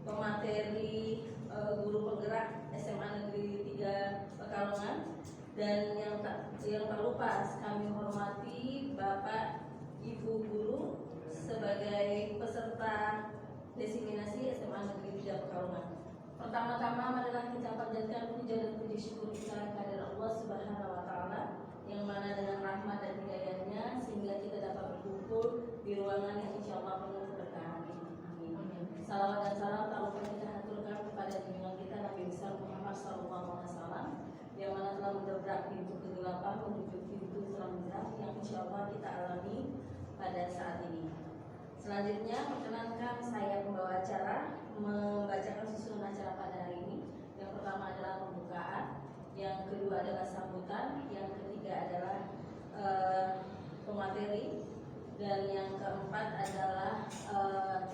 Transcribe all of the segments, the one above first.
pemateri guru penggerak SMA Negeri 3 Pekalongan, dan yang tak lupa kami hormati Bapak Ibu guru sebagai peserta desiminasi SMA Negeri 3 Pekalongan. Pertama-tama marilah kita panjatkan puja dan puji syukur kita kepada Allah Subhanahu wa Ta'ala, yang mana dengan rahmat dan hidayahnya sehingga kita dapat berkumpul di ruangan yang insya Allah penuh keberkahan. Amin. Salawat dan salam tak lupa kita haturkan kepada junjungan kita Nabi besar Muhammad SAW, yang mana telah mendobrak pintu kegelapan menuju pintu terang yang insya Allah kita alami pada saat ini. Selanjutnya perkenankan saya pembawa acara membacakan susunan acara pada hari ini. Yang pertama adalah pembukaan, yang kedua adalah sambutan, yang ketiga adalah pemateri, dan yang keempat adalah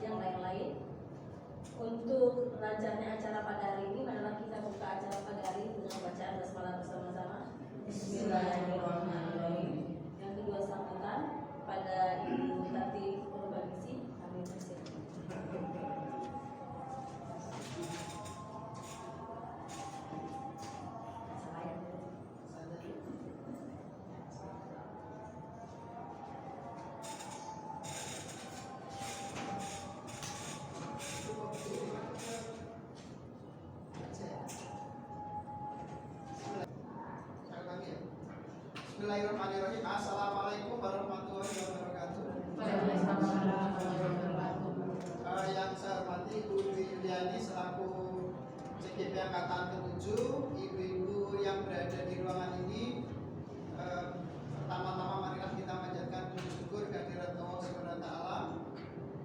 yang lain-lain. Untuk lancarnya acara pada hari ini adalah kita buka acara pada hari ini dengan bacaan basmalah bersama-sama. Bismillahirrahmanirrahim. Yang kedua sambutan pada Ibu Tati Purbanisi. Kami bersiap. Bismillahirrahmanirrahim. Assalamualaikum warahmatullahi wabarakatuh. Yang saya hormati Ibu Yuliani selaku CGP Angkatan ke-7, ibu-ibu yang berada di ruangan ini. Pertama-tama marilah kita panjatkan puji syukur kehadirat Allah Subhanahu wa Ta'ala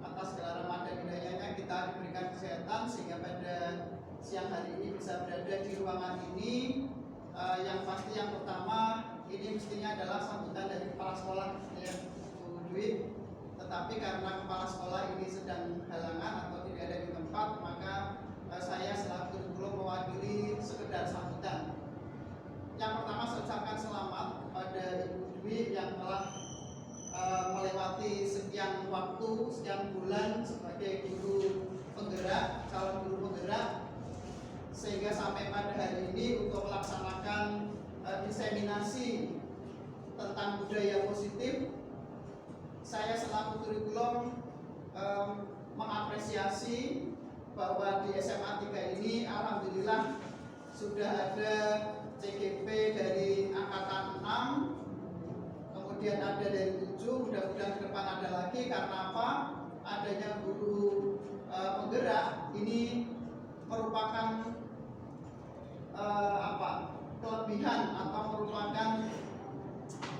atas segala rahmat dan hidayahnya kita diberikan kesehatan sehingga pada siang hari ini bisa berada di ruangan ini. Yang pasti yang pertama ini mestinya adalah sambutan dari kepala sekolah ya, Bu Dwi. Tetapi karena kepala sekolah ini sedang halangan atau tidak ada di tempat, maka saya selaku guru mewakili sekedar sambutan. Yang pertama saya ucapkan selamat kepada Ibu Dwi yang telah melewati sekian waktu, sekian bulan sebagai guru penggerak, calon guru penggerak, sehingga sampai pada hari ini untuk melaksanakan diseminasi tentang budaya positif. Saya selaku kurikulum mengapresiasi bahwa di SMA 3 ini alhamdulillah sudah ada CGP dari angkatan 6, kemudian ada dari 7, mudah-mudahan ke depan ada lagi. Karena apa? Adanya guru penggerak ini merupakan kelebihan atau merupakan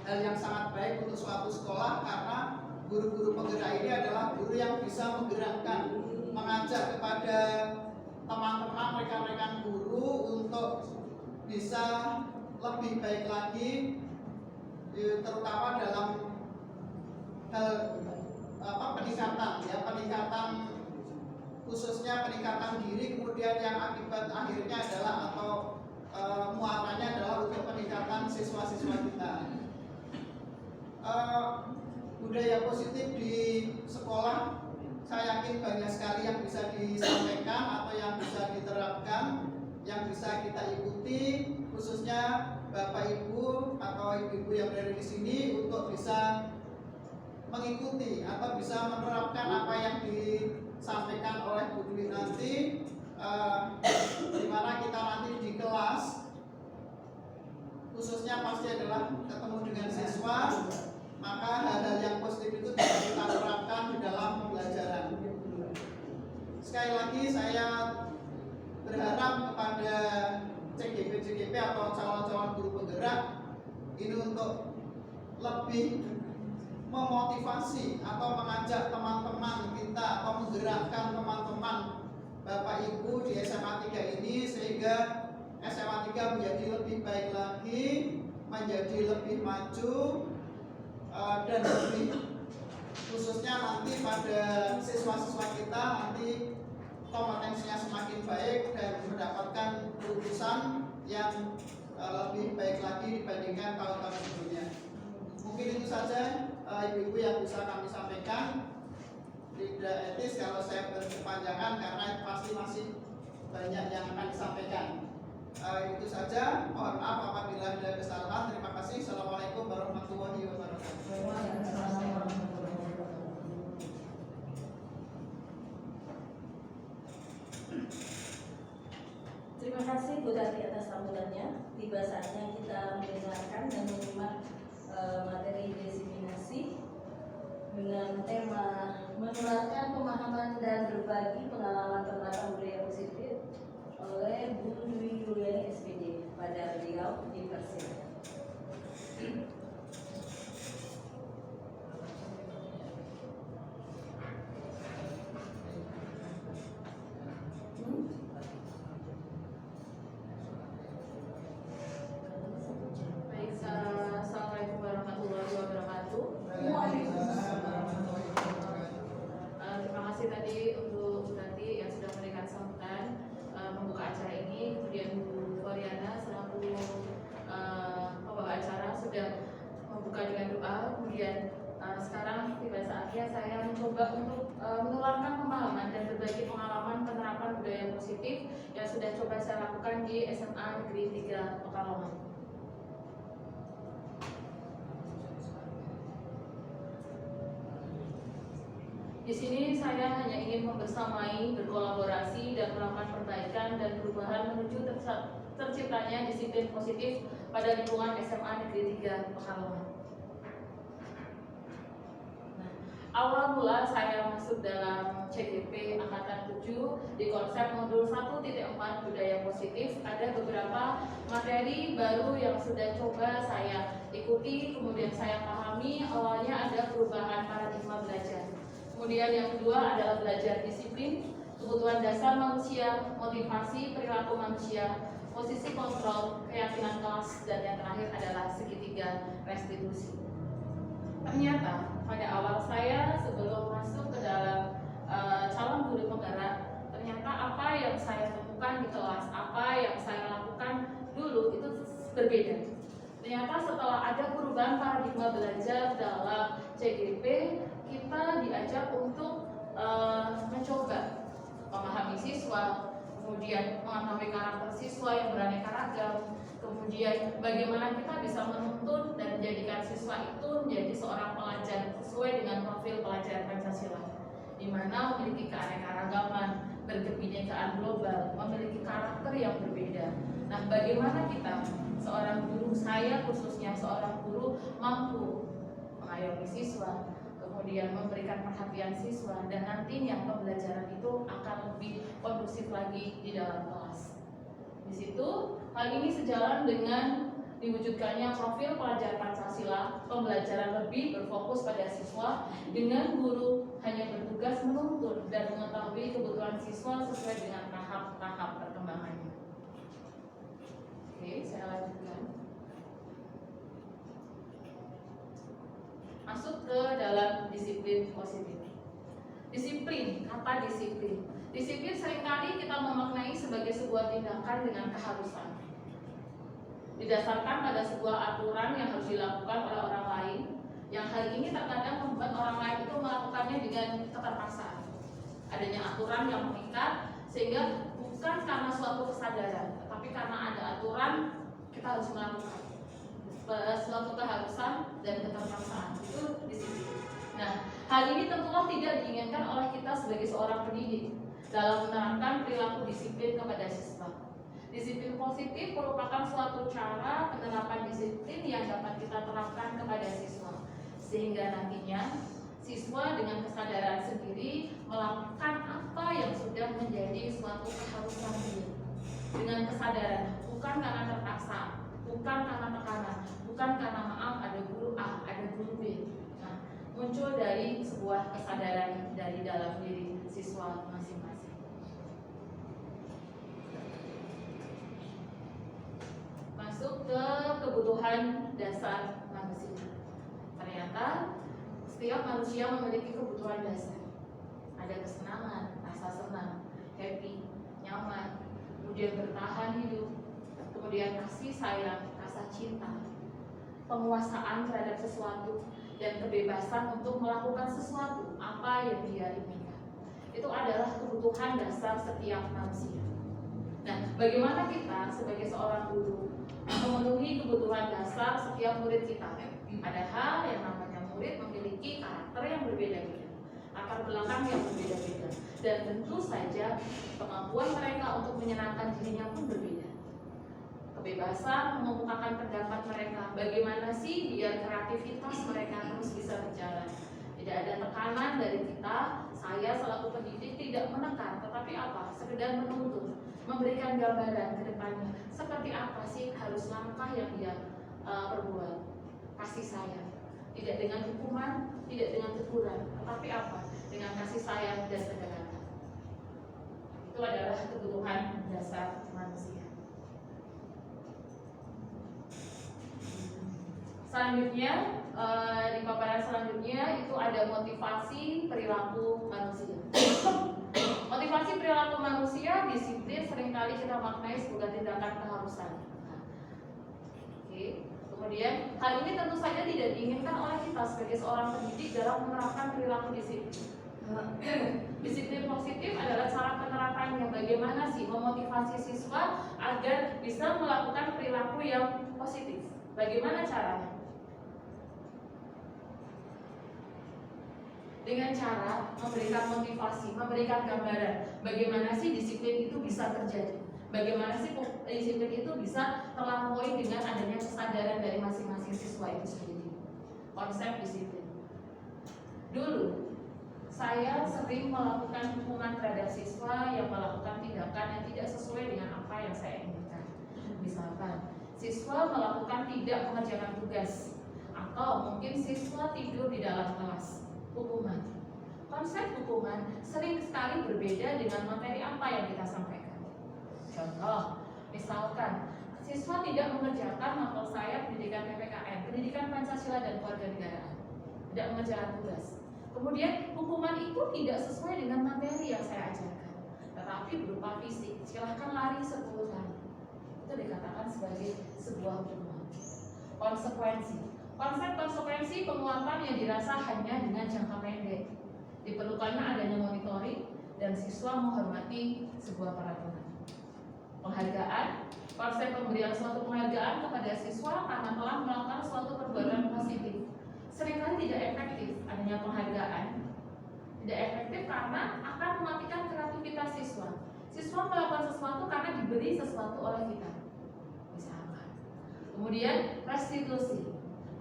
hal yang sangat baik untuk suatu sekolah, karena guru-guru penggerak ini adalah guru yang bisa menggerakkan, mengajak kepada teman-teman rekan-rekan guru untuk bisa lebih baik lagi, terutama dalam hal peningkatan khususnya peningkatan diri, kemudian yang akibat akhirnya adalah atau muaranya adalah untuk peningkatan siswa-siswa kita. Budaya positif di sekolah saya yakin banyak sekali yang bisa disampaikan atau yang bisa diterapkan, yang bisa kita ikuti, khususnya Bapak Ibu atau ibu-ibu yang berada di sini untuk bisa mengikuti atau bisa menerapkan apa yang disampaikan oleh Bu Dwi nanti, di mana kita nanti di kelas khususnya pasti adalah ketemu dengan siswa, maka hal-hal yang positif itu bisa kita terapkan di dalam pembelajaran. Sekali lagi saya berharap kepada CGP atau calon-calon guru penggerak ini untuk lebih memotivasi atau mengajak teman-teman kita atau menggerakkan teman-teman Bapak Ibu di SMA 3 ini sehingga SMA 3 menjadi lebih baik lagi, menjadi lebih maju, dan lebih khususnya nanti pada siswa-siswa kita nanti kompetensinya semakin baik dan mendapatkan lulusan yang lebih baik lagi dibandingkan tahun-tahun sebelumnya. Mungkin itu saja ibu-ibu yang bisa kami sampaikan. tidak etis kalau saya berkepanjangan karena pasti masih banyak yang akan disampaikan. Itu saja, mohon maaf apabila ada kesalahan. Terima kasih. Assalamualaikum warahmatullahi wabarakatuh. Terima kasih Bu Tati atas sambutannya. Tiba saatnya kita mendengarkan dan menyimak materi diseminasi dengan tema menularkan pemahaman dan berbagi pengalaman penerapan budaya positif oleh Bu Dwi Yuliani SPD. Pada beliau dipersilakan. Assalamualaikum warahmatullahi wabarakatuh. Terima kasih tadi untuk Bu Tati yang sudah memberikan sambutan membuka acara ini, kemudian Bu Floriana selaku pembawa acara sudah membuka dengan doa, kemudian sekarang tiba saatnya saya mencoba untuk menularkan pemahaman dan berbagi pengalaman penerapan budaya positif yang sudah coba saya lakukan di SMA Negeri 3 Pekalongan. Di sini saya hanya ingin membersamai, berkolaborasi, dan melakukan perbaikan dan perubahan menuju terciptanya disiplin positif pada lingkungan SMA Negeri 3 Pekalongan. Nah, awal mula saya masuk dalam CGP Angkatan 7 di konsep modul 1.4 budaya positif, ada beberapa materi baru yang sudah coba saya ikuti, kemudian saya pahami. Awalnya ada perubahan paradigma belajar. Kemudian yang kedua adalah belajar disiplin, kebutuhan dasar manusia, motivasi, perilaku manusia, posisi kontrol, keyakinan kelas, dan yang terakhir adalah segitiga restitusi. Ternyata pada awal saya sebelum masuk ke dalam calon guru penggerak, ternyata apa yang saya temukan di kelas, apa yang saya lakukan dulu itu berbeda. Ternyata setelah ada perubahan paradigma belajar dalam CGP, kita diajak untuk mencoba memahami siswa, kemudian mengetahui karakter siswa yang beraneka ragam, kemudian bagaimana kita bisa menuntun dan menjadikan siswa itu menjadi seorang pelajar sesuai dengan profil pelajar Pancasila, di mana memiliki keanekaragaman, berkebinekaan global, memiliki karakter yang berbeda. Nah, bagaimana kita seorang guru, saya khususnya seorang guru, mampu mengayomi siswa, kemudian memberikan perhatian siswa, dan nantinya pembelajaran itu akan lebih kondusif lagi di dalam kelas. Di situ hal ini sejalan dengan diwujudkannya profil pelajar Pancasila, pembelajaran lebih berfokus pada siswa, dengan guru hanya bertugas menuntun dan mengetahui kebutuhan siswa sesuai dengan tahap-tahap perkembangannya. Oke, saya lanjutkan. Masuk ke dalam disiplin positif. Disiplin, kata disiplin. Disiplin seringkali kita memaknai sebagai sebuah tindakan dengan keharusan, didasarkan pada sebuah aturan yang harus dilakukan oleh orang lain, yang hal ini terkadang membuat orang lain itu melakukannya dengan keterpaksaan. Adanya aturan yang mengikat, sehingga bukan karena suatu kesadaran, tetapi karena ada aturan kita harus melakukan suatu keharusan dan keterpaksaan. Itu disiplin. Nah, hal ini tentulah tidak diinginkan oleh kita sebagai seorang pendidik dalam menerapkan perilaku disiplin kepada siswa. Disiplin positif merupakan suatu cara penerapan disiplin yang dapat kita terapkan kepada siswa, sehingga nantinya siswa dengan kesadaran sendiri melakukan apa yang sudah menjadi suatu keharusan dia, dengan kesadaran, bukan karena terpaksa, bukan karena tekanan, bukan karena maaf ada guru A, ada guru B. Nah, muncul dari sebuah kesadaran dari dalam diri siswa masing-masing. Masuk ke kebutuhan dasar manusia. Ternyata setiap manusia memiliki kebutuhan dasar. Ada kesenangan, rasa senang, happy, nyaman, kemudian bertahan hidup, kemudian kasih sayang, rasa cinta, penguasaan terhadap sesuatu, dan kebebasan untuk melakukan sesuatu apa yang dia inginkan. Itu adalah kebutuhan dasar setiap manusia. Nah, bagaimana kita sebagai seorang guru memenuhi kebutuhan dasar setiap murid kita? Padahal yang namanya murid memiliki karakter yang berbeda-beda, latar belakang yang berbeda-beda, dan tentu saja kemampuan mereka untuk menyenangkan dirinya pun berbeda. Kebebasan mengemukakan pendapat mereka, bagaimana sih biar kreativitas mereka terus bisa berjalan. Tidak ada tekanan dari kita, saya selaku pendidik tidak menekan, tetapi apa? Sekedar menuntut, memberikan gambaran ke depannya. Seperti apa sih harus langkah yang dia perbuat? Kasih sayang, tidak dengan hukuman, tidak dengan teguran, tetapi apa? Dengan kasih sayang dan pendekatan. Itu adalah kebutuhan dasar manusia. Selanjutnya, di paparan selanjutnya itu ada motivasi perilaku manusia. Motivasi perilaku manusia, disiplin seringkali kita maknai sebagai tindakan keharusan. Oke. Kemudian hal ini tentu saja tidak diinginkan oleh kita sebagai seorang pendidik dalam menerapkan perilaku disiplin. Disiplin positif adalah cara penerapannya, bagaimana sih memotivasi siswa agar bisa melakukan perilaku yang positif. Bagaimana caranya? Dengan cara memberikan motivasi, memberikan gambaran bagaimana sih disiplin itu bisa terjadi, bagaimana sih disiplin itu bisa terlampaui dengan adanya kesadaran dari masing-masing siswa itu sendiri. Konsep disiplin. Dulu saya sering melakukan hukuman terhadap siswa yang melakukan tindakan yang tidak sesuai dengan apa yang saya inginkan. Misalkan siswa melakukan tidak mengerjakan tugas, atau mungkin siswa tidur di dalam kelas. Hukuman. Konsep hukuman sering sekali berbeda dengan materi apa yang kita sampaikan. Contoh, misalkan siswa tidak mengerjakan mapel saya pendidikan PPKN, pendidikan Pancasila dan Kewarganegaraan, tidak mengerjakan tugas. Kemudian hukuman itu tidak sesuai dengan materi yang saya ajarkan, tetapi berupa fisik. Silahkan lari 10 kali. Itu dikatakan sebagai sebuah hukuman. Konsekuensi. Konsep konsekuensi penguatan yang dirasa hanya dengan jangka pendek. Diperlukannya adanya monitoring dan siswa menghormati sebuah peraturan. Penghargaan. Konsep pemberian suatu penghargaan kepada siswa karena telah melakukan suatu perbuatan positif. Seringkali tidak efektif adanya penghargaan. Tidak efektif karena akan mematikan kreativitas siswa. Siswa melakukan sesuatu karena diberi sesuatu oleh kita. Misalkan. Kemudian restitusi.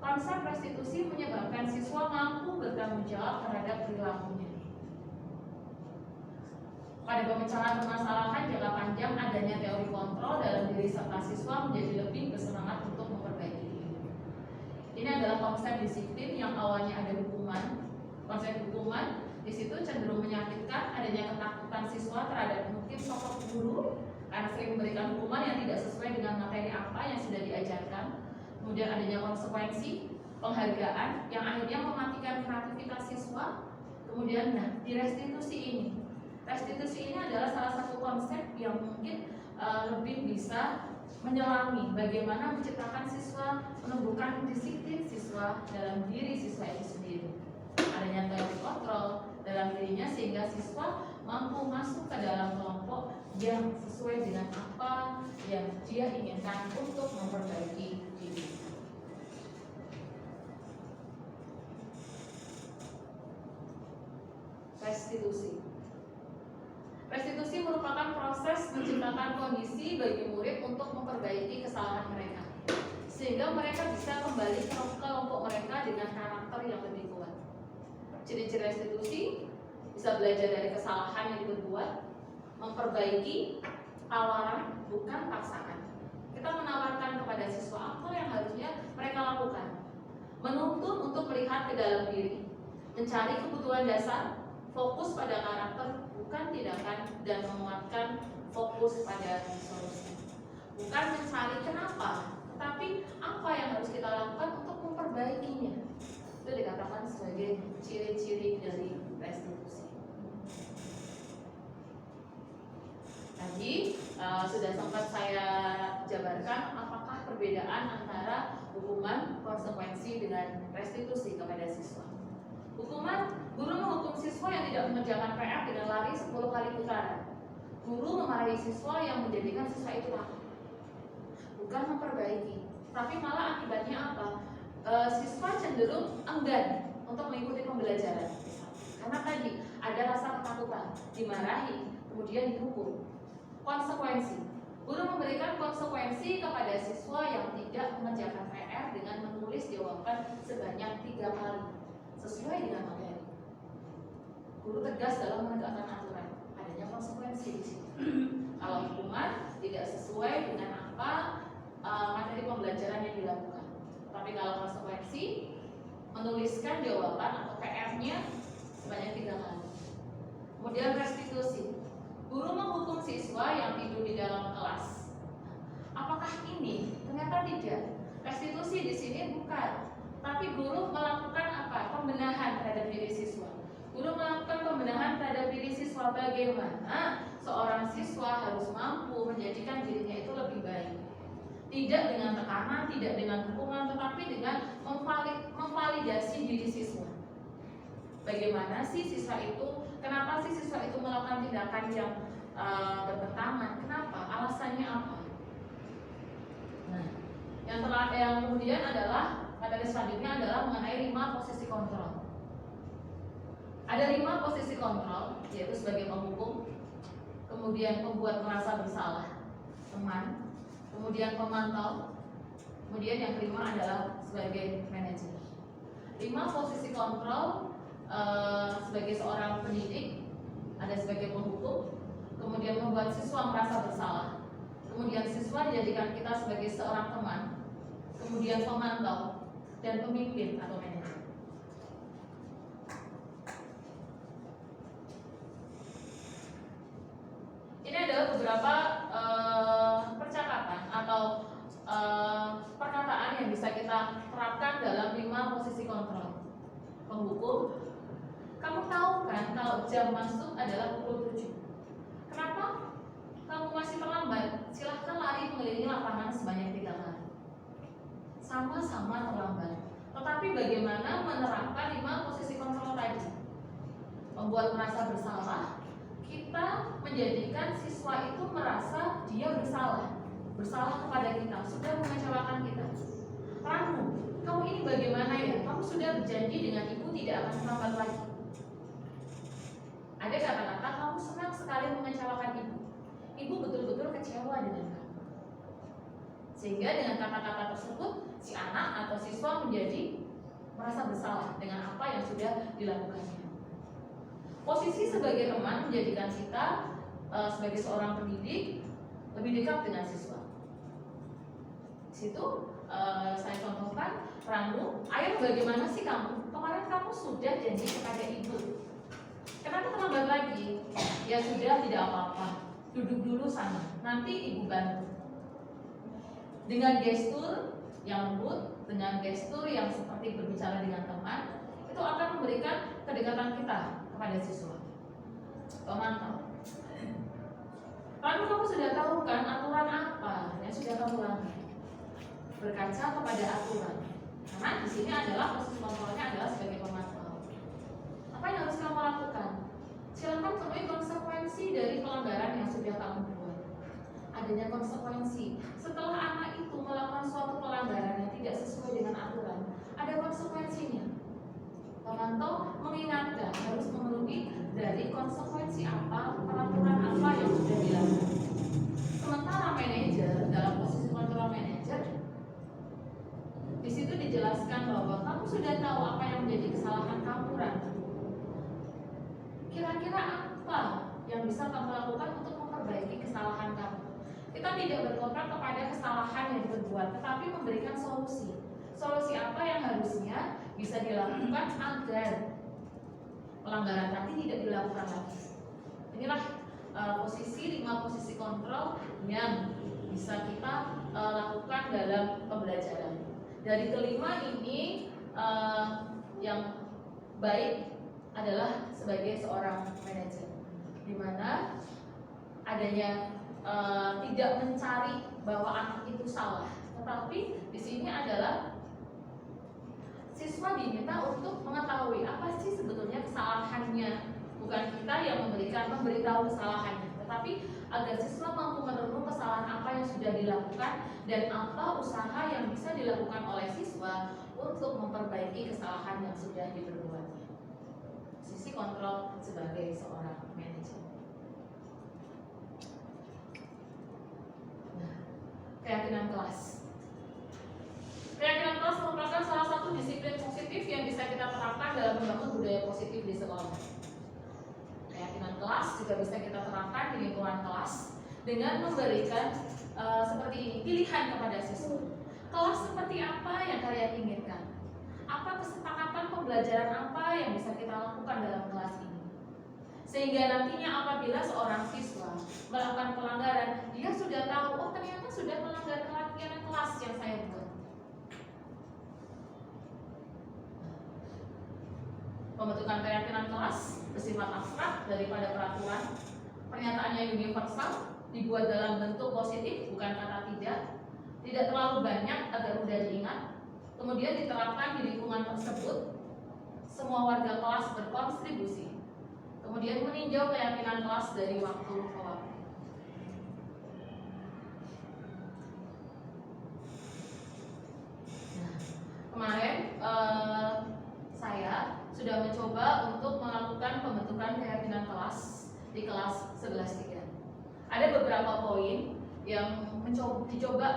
Konsep restitusi menyebabkan siswa mampu bertanggung jawab terhadap perilakunya. Pada pemecahan permasalahan jangka panjang, adanya teori kontrol dalam diri serta siswa menjadi lebih bersemangat untuk memperbaiki diri. Ini adalah konsep disiplin yang awalnya ada hukuman. Konsep hukuman di situ cenderung menyakitkan, adanya ketakutan siswa terhadap mungkin sosok guru karena sering memberikan hukuman yang tidak sesuai dengan materi apa yang sudah diajarkan. Kemudian adanya konsekuensi, penghargaan yang akhirnya mematikan kreativitas siswa. Kemudian di restitusi ini. Restitusi ini adalah salah satu konsep yang mungkin lebih bisa menyelami bagaimana menciptakan siswa, menumbuhkan disiplin siswa dalam diri siswa itu sendiri. Adanya teori kontrol dalam dirinya sehingga siswa mampu masuk ke dalam kelompok yang sesuai dengan apa yang dia inginkan untuk memperbaiki diri. Restitusi. Restitusi merupakan proses menciptakan kondisi bagi murid untuk memperbaiki kesalahan mereka, sehingga mereka bisa kembali ke kelompok mereka dengan karakter yang lebih kuat. Ciri-ciri restitusi bisa belajar dari kesalahan yang diperbuat, memperbaiki, tawaran bukan paksaan. Kita menawarkan kepada siswa apa yang harusnya mereka lakukan, menuntun untuk melihat ke dalam diri, mencari kebutuhan dasar, fokus pada karakter bukan tindakan, dan menguatkan fokus pada solusi. Bukan mencari kenapa, tetapi apa yang harus kita lakukan untuk memperbaikinya. Itu dikatakan sebagai ciri-ciri dari restitusi. Tadi sudah sempat saya jabarkan apakah perbedaan antara hukuman, konsekuensi, dengan restitusi kepada siswa. Hukuman, guru menghukum siswa yang tidak mengerjakan PR dengan lari 10 kali putaran. Guru memarahi siswa yang menjadikan siswa itu lari. Bukan memperbaiki, tapi malah akibatnya apa? Siswa cenderung enggan untuk mengikuti pembelajaran. Karena tadi ada rasa ketakutan, dimarahi, kemudian dihukum. Konsekuensi, guru memberikan konsekuensi kepada siswa yang tidak mengerjakan PR dengan menulis jawaban sebanyak 3 kali sesuai dengan materi. Guru tegas dalam menegakkan aturan, adanya konsekuensi di sini. Kalau hukuman tidak sesuai dengan apa materi pembelajaran yang dilakukan. Tapi kalau konsekuensi, menuliskan jawaban atau PR-nya sebanyak 3 kali. Kemudian restitusi, guru menghukum siswa yang tidur di dalam kelas. Apakah ini? Ternyata tidak. Restitusi di sini bukan, tapi guru melakukan apa? Pembenahan terhadap diri siswa. Guru melakukan pembenahan terhadap diri siswa, bagaimana seorang siswa harus mampu menjadikan dirinya itu lebih baik. Tidak dengan tekanan, tidak dengan hukuman, tetapi dengan memvalidasi diri siswa. Bagaimana sih siswa itu? Kenapa sih siswa itu melakukan tindakan yang bertentangan? Kenapa? Alasannya apa? Nah, yang kemudian adalah materi selanjutnya adalah mengenai 5 posisi kontrol. Ada 5 posisi kontrol, yaitu sebagai penghukum, kemudian pembuat merasa bersalah, teman, kemudian pemantau, kemudian yang kelima adalah sebagai manajer. 5 posisi kontrol sebagai seorang pendidik, ada sebagai penghukum, kemudian membuat siswa merasa bersalah, kemudian siswa dijadikan kita sebagai seorang teman, kemudian pemantau, dan pemimpin atau manajer. Ini adalah beberapa percakapan atau perkataan yang bisa kita terapkan dalam 5 posisi kontrol. Penghukum, kamu tahu kan kalau jam masuk adalah pukul 7. Kenapa kamu masih terlambat? Silahkan lari mengelilingi lapangan sebanyak 3 kali. Sama-sama terlambat. Tetapi bagaimana menerapkan 5 posisi kontrol tadi? Membuat merasa bersalah. Kita menjadikan siswa itu merasa dia bersalah kepada kita, sudah mengecewakan kita. Ranu, kamu ini bagaimana ya? Kamu sudah berjanji dengan ibu tidak akan terlambat lagi. Ada kata-kata kamu senang sekali mengecewakan ibu. Ibu betul-betul kecewa dengan kamu. Sehingga dengan kata-kata tersebut si anak atau siswa menjadi merasa bersalah dengan apa yang sudah dilakukannya. Posisi sebagai teman menjadikan kita sebagai seorang pendidik lebih dekat dengan siswa. Di situ saya contohkan, Ranu, ayo bagaimana sih kamu? Kemarin kamu sudah janji kepada ibu. Kenapa terlambat lagi? Ya sudah, tidak apa-apa. Duduk dulu sana, nanti ibu bantu. Dengan gestur yang lembut, dengan gestur yang seperti berbicara dengan teman, itu akan memberikan kedekatan kita kepada siswa. Pemantau. Lalu kamu sudah tahu kan aturan apa yang sudah kamu langgar? Berkaca kepada aturan. Karena di sini adalah posisi kontrolnya adalah sebagai pemantau. Apa yang harus kamu lakukan? Silakan temui konsekuensi dari pelanggaran yang sudah kamu buat. Adanya konsekuensi. Setelah anak itu melakukan suatu pelanggaran yang tidak sesuai dengan aturan, ada konsekuensinya. Pemantau mengingatkan harus memenuhi dari konsekuensi apa, peraturan apa yang sudah dilakukan. Sementara manajer dalam posisi kontrol manajer, di situ dijelaskan bahwa kamu sudah tahu apa yang menjadi kesalahan kamu, Ranu. Kira-kira apa yang bisa kamu lakukan untuk memperbaiki kesalahan kamu? Kita tidak berkontrak kepada kesalahan yang diperbuat, tetapi memberikan solusi. Solusi apa yang harusnya bisa dilakukan agar pelanggaran tadi tidak dilakukan lagi. Inilah 5 posisi kontrol yang bisa kita lakukan dalam pembelajaran. Dari kelima ini yang baik adalah sebagai seorang manajer, di mana adanya tidak mencari bahwa anak itu salah, tetapi di sini adalah siswa diminta untuk mengetahui apa sih sebetulnya kesalahannya. Bukan kita yang memberitahu kesalahannya, tetapi agar siswa mampu merenung kesalahan apa yang sudah dilakukan dan apa usaha yang bisa dilakukan oleh siswa untuk memperbaiki kesalahan yang sudah diperbuatnya. Sisi kontrol sebagai seorang manajer. Nah, keyakinan kelas. Keyakinan kelas merupakan salah satu disiplin positif yang bisa kita terapkan dalam membangun budaya positif di sekolah. Keyakinan kelas juga bisa kita terapkan di lingkungan kelas dengan memberikan seperti ini, pilihan kepada siswa. Kelas seperti apa yang kalian inginkan? Apa kesepakatan pembelajaran apa yang bisa kita lakukan dalam kelas ini? Sehingga nantinya apabila seorang siswa melakukan pelanggaran, dia sudah tahu, oh ternyata sudah melanggar keyakinan kelas yang saya buat. Pembentukan keyakinan kelas bersifat abstrak daripada peraturan. Pernyataannya universal, dibuat dalam bentuk positif, bukan kata tidak terlalu banyak agar mudah diingat. Kemudian diterapkan di lingkungan tersebut. Semua warga kelas berkontribusi. Kemudian meninjau keyakinan kelas dari waktu ke waktu. Nah, kemarin saya sudah mencoba untuk melakukan pembentukan keyakinan kelas di kelas 11-3. Ada beberapa poin yang dicoba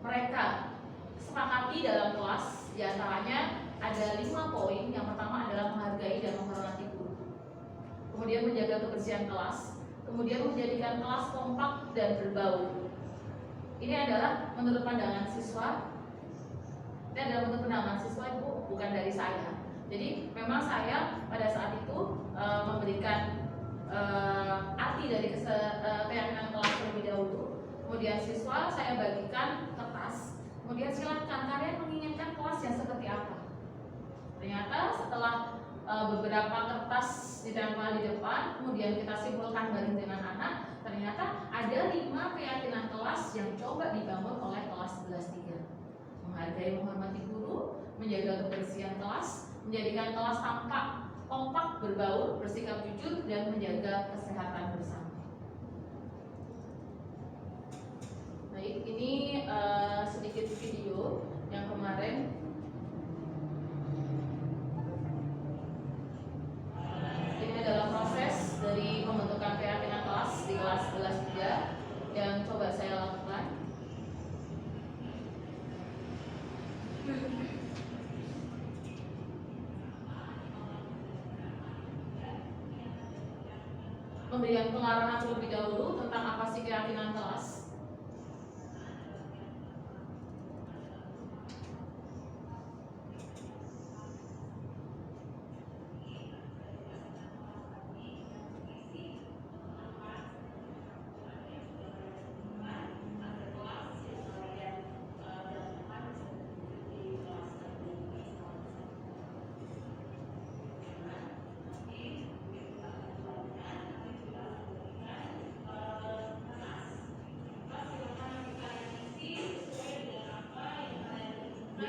mereka sepakati dalam kelas. Di antaranya ada 5 poin. Yang pertama adalah menghargai dan menghormati guru. Kemudian menjaga kebersihan kelas. Kemudian menjadikan kelas kompak dan berbaur. Ini adalah menurut pandangan siswa. Dan dalam bentuk pendampingan siswa itu bukan dari saya. Jadi memang saya pada saat itu memberikan arti dari keyakinan kelas terlebih dahulu. Kemudian siswa saya bagikan kertas. Kemudian silakan kalian menginginkan kelas yang seperti apa. Ternyata setelah beberapa kertas ditempel di depan, kemudian kita simpulkan bareng dengan anak, ternyata ada 5 keyakinan kelas yang coba dibangun oleh kelas 11-3. Menghargai, menghormati guru, menjaga kebersihan kelas, menjadikan kelas tampak kompak, berbaur, bersikap jujur, dan menjaga kesehatan bersama. Baik, ini sedikit video yang kemarin ini adalah proses dari pembentukan keyakinan kelas di kelas 11-3 yang coba saya lakukan. Pemberian pengarahan terlebih dahulu tentang apa sih keyakinan kelas.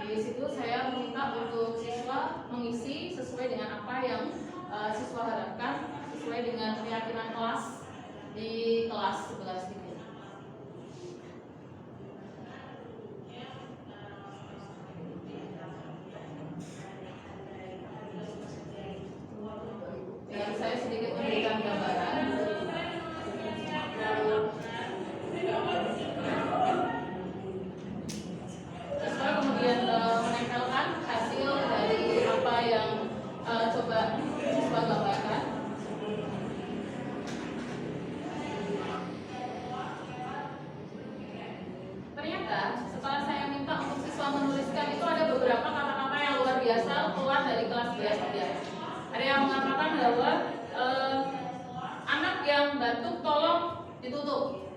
Di situ saya meminta untuk siswa mengisi sesuai dengan apa yang siswa harapkan, sesuai dengan keyakinan kelas di kelas 11-3. Dan saya sedikit memberikan gambaran. Siswa kemudian menempelkan hasil dari apa yang coba siswa gambarkan. Ternyata setelah saya minta untuk siswa menuliskan, itu ada beberapa kata-kata yang luar biasa keluar dari kelas 11-3. Ada yang mengatakan bahwa anak yang batuk tolong ditutup.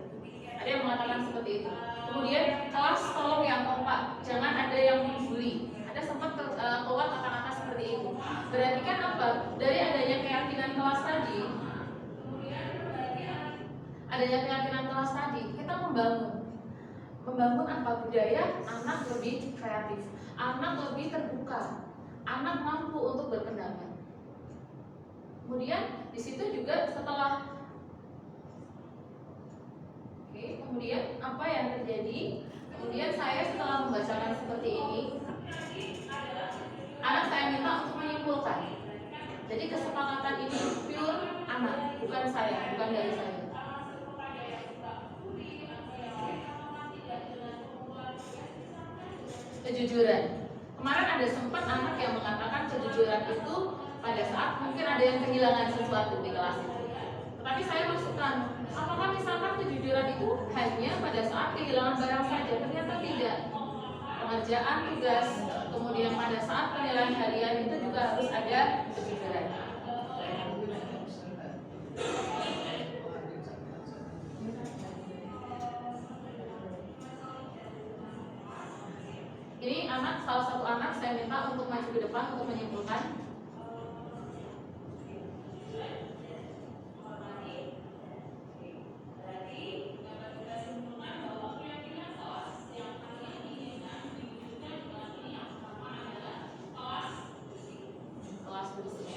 Ada yang mengatakan seperti itu. Kemudian kelas tolong yang kompak, jangan ada yang membuli. Ada sempat keluar kata-kata seperti itu. Berarti kan apa? Dari adanya keyakinan kelas tadi, kita membangun Membangun apa? Budaya anak lebih kreatif, anak lebih terbuka, anak mampu untuk berpendapat. Kemudian di situ juga kemudian apa yang terjadi? Kemudian saya setelah membacakan seperti ini, anak saya minta untuk menyimpulkan. Jadi kesepakatan ini pure anak, bukan saya, bukan dari saya. Kejujuran. Kemarin ada sempat anak yang mengatakan kejujuran itu pada saat mungkin ada yang kehilangan sesuatu di kelas itu. Tetapi saya masukkan, apakah misalkan kejujuran itu hanya pada saat kehilangan barang saja? Ternyata tidak. Pengerjaan tugas, kemudian pada saat penilaian harian itu juga harus ada kejujuran. Ini salah satu anak saya minta untuk maju ke depan untuk menyimpulkan. Kelas bersih.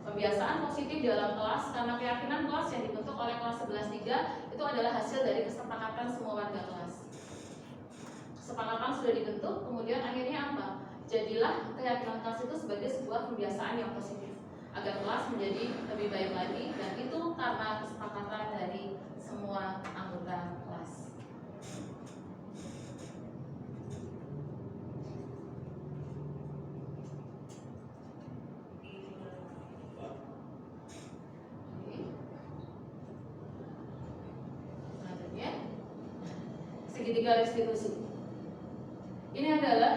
Pembiasaan positif di dalam kelas, karena keyakinan kelas yang dibentuk oleh kelas 11.3 itu adalah hasil dari kesepakatan semua warga kelas. Kesepakatan sudah dibentuk, kemudian akhirnya apa? Jadilah keyakinan kelas itu sebagai sebuah pembiasaan yang positif agar kelas menjadi lebih baik lagi, dan itu karena kesepakatan dari semua anggota kelas. Segitiga restitusi. Ini adalah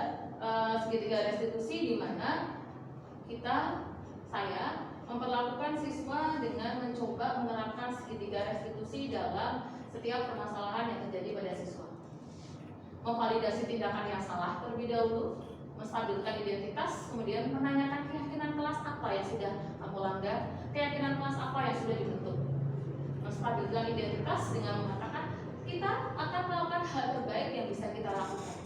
segitiga restitusi di mana saya memperlakukan siswa dengan mencoba menerapkan segitiga restitusi dalam setiap permasalahan yang terjadi pada siswa. Memvalidasi tindakan yang salah terlebih dahulu, menstabilkan identitas, kemudian menanyakan keyakinan kelas apa yang sudah kamu langgar, keyakinan kelas apa yang sudah dibentuk. Menstabilkan identitas dengan mengatakan kita akan melakukan hal terbaik yang bisa kita lakukan.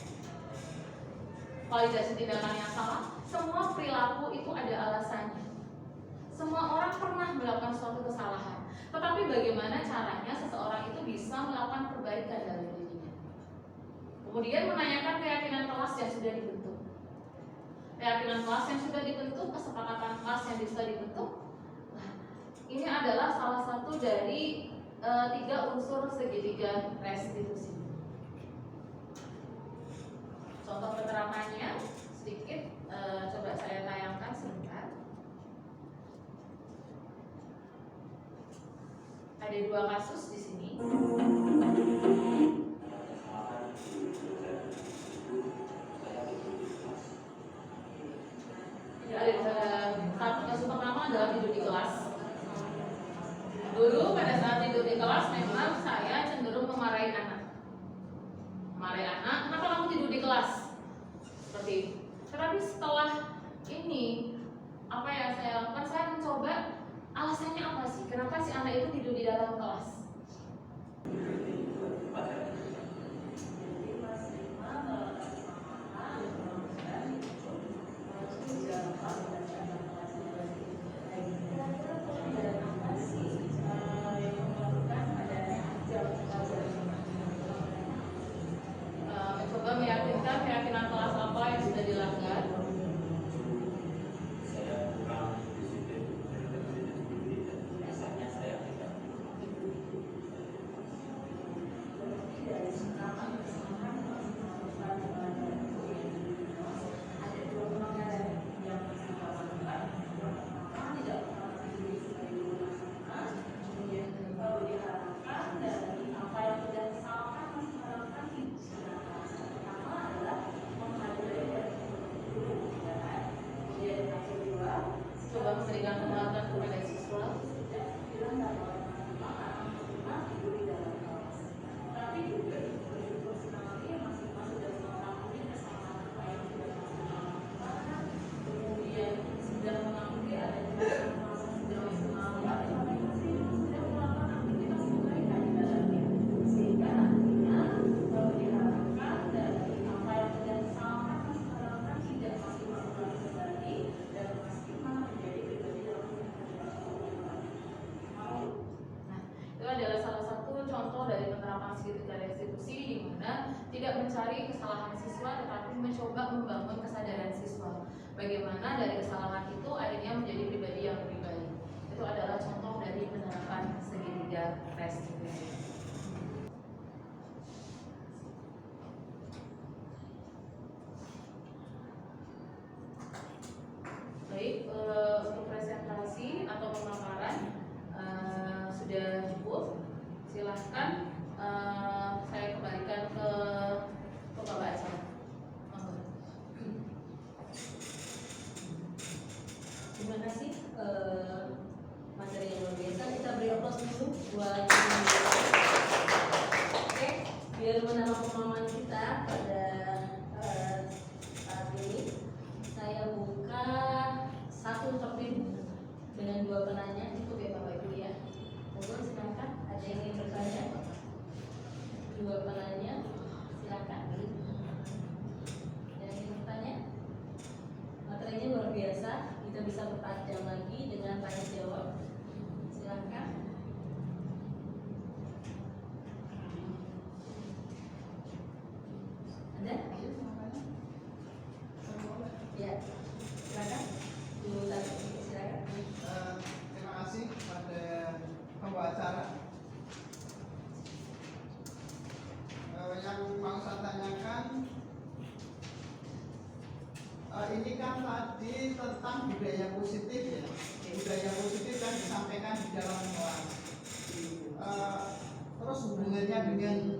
Validasi tindakan yang salah, semua perilaku itu ada alasannya. Semua orang pernah melakukan suatu kesalahan, tetapi bagaimana caranya seseorang itu bisa melakukan perbaikan dalam dirinya. Kemudian menanyakan keyakinan kelas yang sudah dibentuk. Keyakinan kelas yang sudah dibentuk, kesepakatan kelas yang bisa dibentuk. Nah, ini adalah salah satu dari 3 unsur segitiga restitusi. Contoh penerapannya sedikit, coba saya tayangkan sebentar. Ada 2 kasus di sini. Kasus pertama adalah tidur di kelas. Dulu pada saat tidur di kelas memang saya cenderung memarahi anak. Kenapa kamu tidur di kelas? Seperti itu. Tetapi setelah ini, apa yang saya lakukan? Saya mencoba alasannya apa sih? Kenapa si anak itu tidur di dalam kelas? Mencoba meyakinkan keyakinan kelas apa yang sudah dilanggar. memberikan penguatan kepada siswa. Tapi juga personalnya masih masuk dari mengakui kesalahan apa yang sudah dilakukan, kemudian sudah mengakui ada masa sudah melakukan aktivitas kebaikan di dalamnya, sehingga nantinya diharapkan dari apa yang sudah disalahkan masyarakat tidak masih mengulangi kembali dan maksimal menjadi pribadi dalam Nah, itu adalah salah satu contoh dari penerapan segitiga restitusi di mana tidak mencari kesalahan siswa tetapi mencoba membangun kesadaran siswa. Bagaimana dari kesalahan itu akhirnya menjadi pribadi yang lebih baik. Itu adalah contoh dari penerapan segitiga restitusi. Baik, untuk presentasi atau pemaparan sudah cukup. Silahkan saya kembalikan ke Bapak acara. Terima kasih materi yang luar biasa. Kita beri aplaus dulu buat oke, biar menambah pemahaman kita pada saat ini. Saya buka satu topik dengan 2 penanya. Cukup ya Bapak Ibu ya. Monggo silakan. Ada yang ingin bertanya? 2 penanya, silakan. Yang ingin bertanya? Materinya luar biasa. Kita bisa berpanjang lagi dengan tanya jawab. Silakan. Ada? Ya, silakan. Dulu tadi, silakan. Terima kasih pada pembawa acara. Yang mau saya tanyakan, ini kan tadi tentang budaya positif ya, budaya positif yang disampaikan di dalam kelas. Terus hubungannya dengan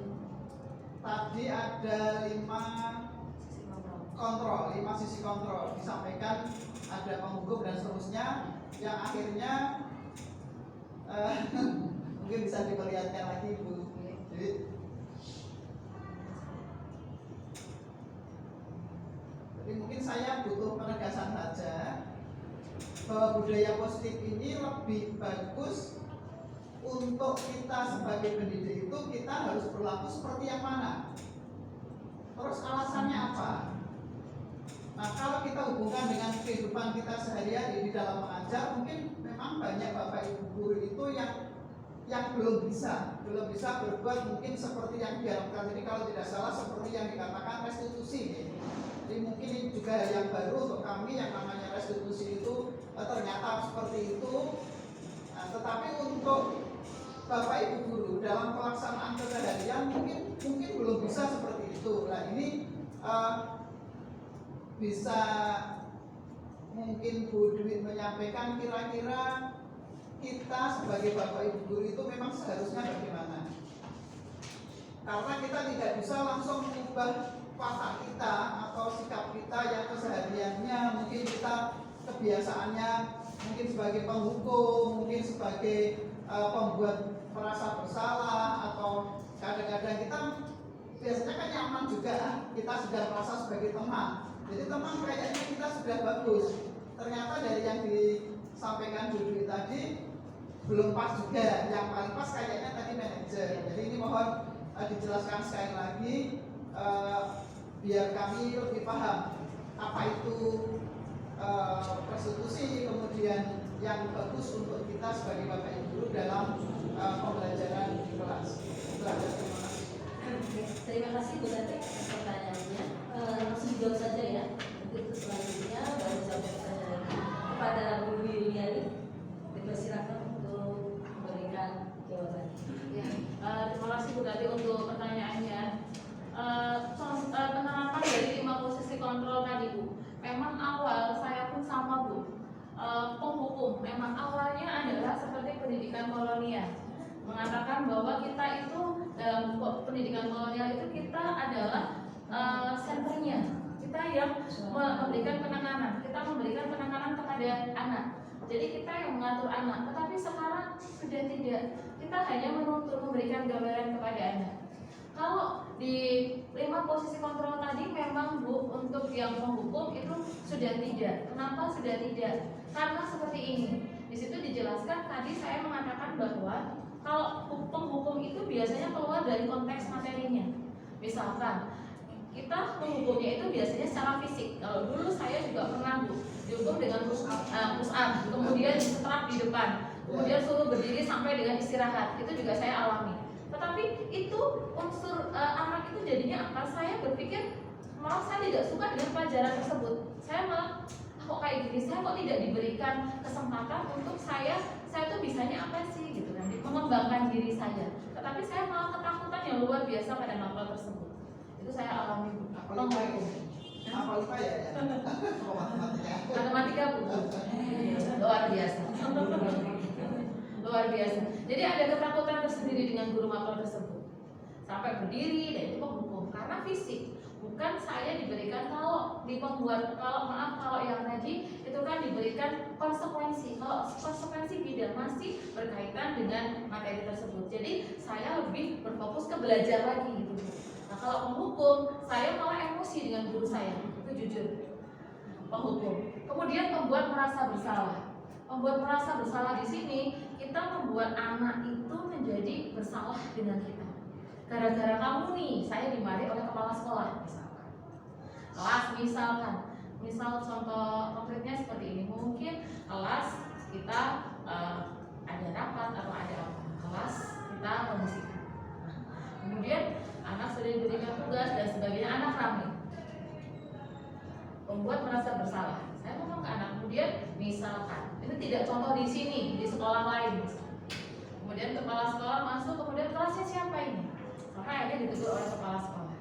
tadi ada 5 sisi kontrol disampaikan, ada penghukum dan seterusnya, yang akhirnya mungkin bisa diperlihatkan lagi Bu. Jadi mungkin saya butuh penegasan saja bahwa budaya positif ini lebih bagus untuk kita sebagai pendidik itu kita harus berlaku seperti yang mana. Terus alasannya apa? Nah, kalau kita hubungkan dengan kehidupan kita sehari-hari di dalam mengajar, mungkin memang banyak Bapak Ibu guru itu yang belum bisa berbuat mungkin seperti yang diharapkan ini, kalau tidak salah seperti yang dikatakan restitusi. Jadi mungkin ini juga yang baru untuk kami, yang namanya restitusi itu ternyata seperti itu. Nah, tetapi untuk Bapak Ibu guru dalam pelaksanaan keseharian mungkin belum bisa seperti itu. Nah, ini bisa mungkin Bu Dwi menyampaikan kira-kira kita sebagai Bapak Ibu guru itu memang seharusnya bagaimana? Karena kita tidak bisa langsung mengubah watak kita atau sikap kita yang kesehariannya, mungkin kita kebiasaannya mungkin sebagai penghukum, mungkin sebagai pembuat merasa bersalah, atau kadang-kadang kita biasanya kan nyaman juga, kita sudah merasa sebagai teman. Jadi teman kayaknya kita sudah bagus. Ternyata dari yang disampaikan Bu Dwi tadi belum pas juga. Yang paling pas kayaknya tadi manajer. Jadi ini mohon dijelaskan sekali lagi biar kami lebih paham apa itu restitusi, kemudian yang bagus untuk kita sebagai Bapak Ibu guru dalam pembelajaran di kelas. Terima kasih. Terima kasih Bu Tati atas pertanyaannya. Langsung dijawab saja ya. Untuk selanjutnya baru sampai pertanyaan lagi kepada Bu Yuliani. Dipersilakan untuk memberikan jawaban. Ya, terima kasih Bu Tati untuk pertanyaannya. Penerapan dari 5 posisi kontrol tadi Bu, memang awal saya pun sama Bu, penghukum memang awalnya adalah seperti pendidikan kolonial, mengatakan bahwa kita itu dalam pendidikan kolonial itu kita adalah senternya, kita yang memberikan penekanan kepada anak. Jadi kita yang mengatur anak, tetapi sekarang sudah tidak. Kita hanya menuntut memberikan gambaran kepada anak. Kalau di 5 posisi kontrol tadi memang Bu, untuk yang menghukum itu sudah tidak. Kenapa sudah tidak? Karena seperti ini. Di situ dijelaskan tadi saya mengatakan bahwa kalau penghukum itu biasanya keluar dari konteks materinya. Misalkan kita menghukumnya itu biasanya secara fisik. Kalau dulu saya juga pernah Bu, dihukum dengan push up, kemudian disetrap di depan, kemudian suruh berdiri sampai dengan istirahat. Itu juga saya alami. Tetapi itu unsur anak itu jadinya apa? Saya berpikir malah saya tidak suka dengan pelajaran tersebut. Saya malah kok kayak gini, saya kok tidak diberikan kesempatan untuk saya tuh bisanya apa sih gitu kan, mengembangkan diri saya. Tetapi saya malah ketakutan yang luar biasa pada novel tersebut. Itu saya alami. Apa lupa ya? Matematika Bu. Luar biasa. Luar biasa. Jadi ada ketakutan tersendiri dengan guru mapel tersebut. Sampai berdiri dan itu penghukum karena fisik. Bukan saya diberikan kalau yang tadi itu kan diberikan konsekuensi. Kalau konsekuensi tidak masih berkaitan dengan materi tersebut. Jadi saya lebih berfokus ke belajar lagi gitu. Nah kalau penghukum saya malah emosi dengan guru saya. Itu jujur. Penghukum. Kemudian membuat merasa bersalah. Membuat merasa bersalah di sini kita membuat anak itu menjadi bersalah dengan kita. Gara-gara kamu nih, saya dimarahi oleh kepala sekolah misalkan. Kelas misal contoh konkretnya seperti ini. Mungkin kelas kita ada rapat atau ada apa. Kelas kita kondisikan. Kemudian anak sudah diberikan tugas dan sebagainya, anak ramai. Membuat merasa bersalah. Saya ngomong ke anak, kemudian misalkan ini tidak contoh di sini, di sekolah lain misalkan. Kemudian kepala sekolah masuk, kemudian kelasnya siapa ini? Maka akhirnya ditegur oleh kepala sekolah.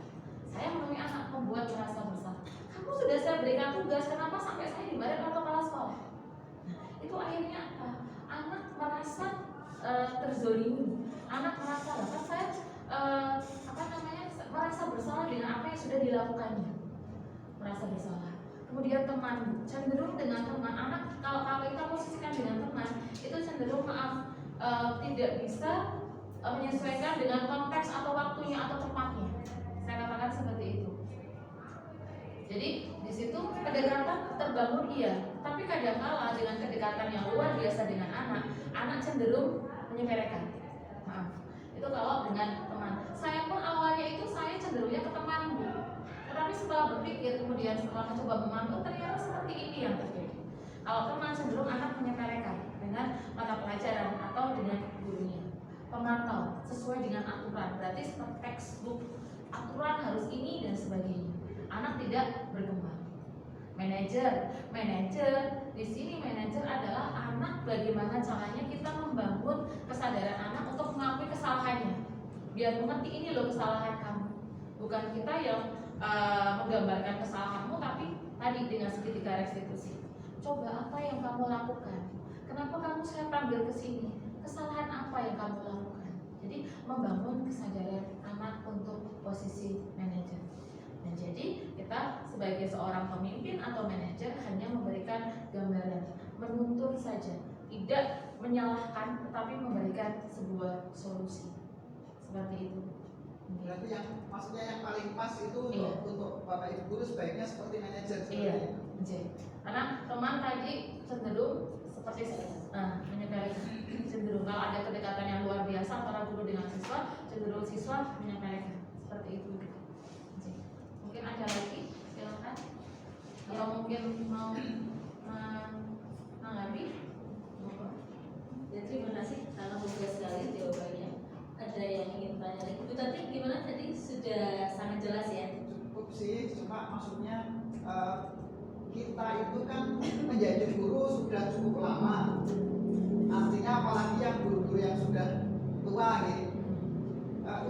Saya menemui anak membuat merasa bersalah. Kamu sudah saya berikan tugas, kenapa sampai saya dimarahi oleh kepala sekolah? Nah, itu akhirnya apa? Anak merasa terzolimi. Anak merasa bahkan saya merasa bersalah dengan apa yang sudah dilakukannya. Merasa bersalah. Kemudian teman, cenderung dengan teman anak, kalau kita posisikan dengan teman itu cenderung tidak bisa menyesuaikan dengan konteks atau waktunya atau tempatnya. Saya katakan seperti itu. Jadi di situ kedekatan terbangun iya, tapi kadang-kala dengan kedekatan yang luar biasa dengan anak cenderung menyepelekan. Maaf. Itu kalau dengan teman. Saya pun awalnya itu saya cenderungnya ke teman Bu. Tetapi setelah berpikir, kemudian setelah mencoba memantau, ternyata seperti ini yang terjadi. Kalau teman cenderung anak menyepelekan dengan mata pelajaran atau dengan gurunya. Pemantau sesuai dengan aturan, berarti seperti textbook, aturan harus ini dan sebagainya. Anak tidak berkembang. Manajer di sini manajer adalah anak. Bagaimana caranya kita membangun kesadaran anak untuk mengakui kesalahannya, biar mengerti ini loh kesalahan kamu. Bukan kita yang menggambarkan kesalahanmu, tapi tadi dengan seketika restitusi. Coba apa yang kamu lakukan? Kenapa kamu saya panggil ke sini? Kesalahan apa yang kamu lakukan? Jadi membangun kesadaran anak untuk posisi manajer. Dan jadi kita sebagai seorang pemimpin atau manajer hanya memberikan gambaran, menuntun saja, tidak menyalahkan, tetapi memberikan sebuah solusi. Seperti itu. Berarti yang maksudnya yang paling pas itu untuk Bapak Ibu guru sebaiknya seperti manajer. Iya. Karena teman tadi cenderung seperti menyepelekan. Cenderung kalau ada kedekatan yang luar biasa antara guru dengan siswa, cenderung siswa menyepelekan. Seperti itu. Mungkin ada lagi, silakan. Kalau mungkin mau menanggapi. Ya, terima kasih karena mudah sekali jawabannya. Ada yang ingin tanya lagi? Bu Tati gimana tadi? Sudah sangat jelas ya? Cukup sih, cuma maksudnya kita itu kan menjadi guru sudah cukup lama. Artinya apalagi yang guru-guru yang sudah tua gitu,